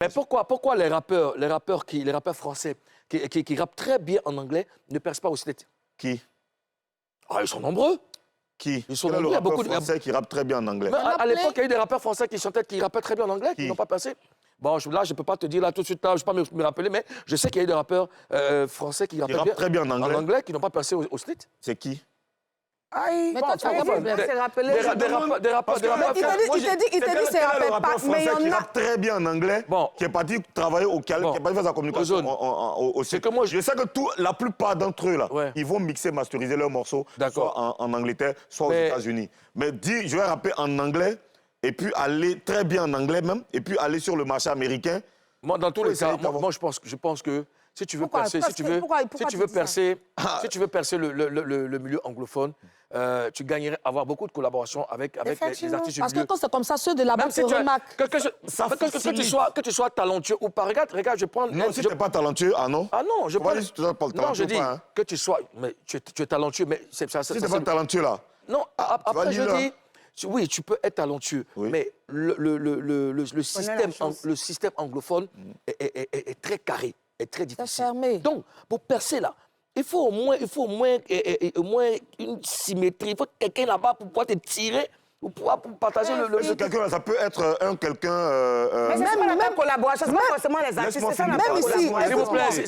Mais pourquoi les rappeurs français qui rappent très bien en anglais ne percent pas aux States? Qui? Ah, ils sont nombreux. Qui? Ils sont Quel est le nombreux. Il y a rappeur beaucoup de français qui rappe très bien en anglais? Mais à l'époque, il y a eu des rappeurs français qui rappaient très bien en anglais, qui n'ont pas passé. Bon, là, je ne peux pas te dire là tout de suite, là, je ne peux pas me rappeler, mais je sais qu'il y a eu des rappeurs français qui rappaient très bien en anglais, qui n'ont pas passé aux States. C'est qui? Aïe, Bon, quand tu vois, c'est rappelé. des rappeurs. Il te dit, il te dit, c'est rappelle pas, mais il y qui en a. rappe très bien en anglais, qui est parti travailler au Canada, qui est parti faire sa communication au C'est que moi, je sais que la plupart d'entre eux, là, Ouais. ils vont mixer, masteriser leurs morceaux, soit en Angleterre, soit aux États-Unis. Mais dis, je vais rapper en anglais, et puis aller très bien en anglais même, et puis aller sur le marché américain. Moi, dans tous les cas, moi, je pense que si tu veux percer, si tu veux percer le milieu anglophone, tu gagnerais à avoir beaucoup de collaborations avec les artistes du milieu. Parce que quand c'est comme ça, ceux de là-bas te remarquent. Que tu sois talentueux ou pas. Regarde, je prends... Non, si tu n'es pas talentueux, ah non? Ah non, je prends... Non, je dis que tu sois... Mais tu es talentueux, mais... Si tu n'es pas talentueux, là... Non, après, je dis... Oui, tu peux être talentueux, mais le système anglophone est très carré, est très difficile. Fermé. Donc, pour percer là, il faut au moins une symétrie. Il faut quelqu'un là-bas pour pouvoir te tirer, pour pouvoir partager le... Quelqu'un, ça peut être quelqu'un... Mais c'est pas la même collaboration, c'est pas forcément les artistes, c'est ça la S'il vous plaît,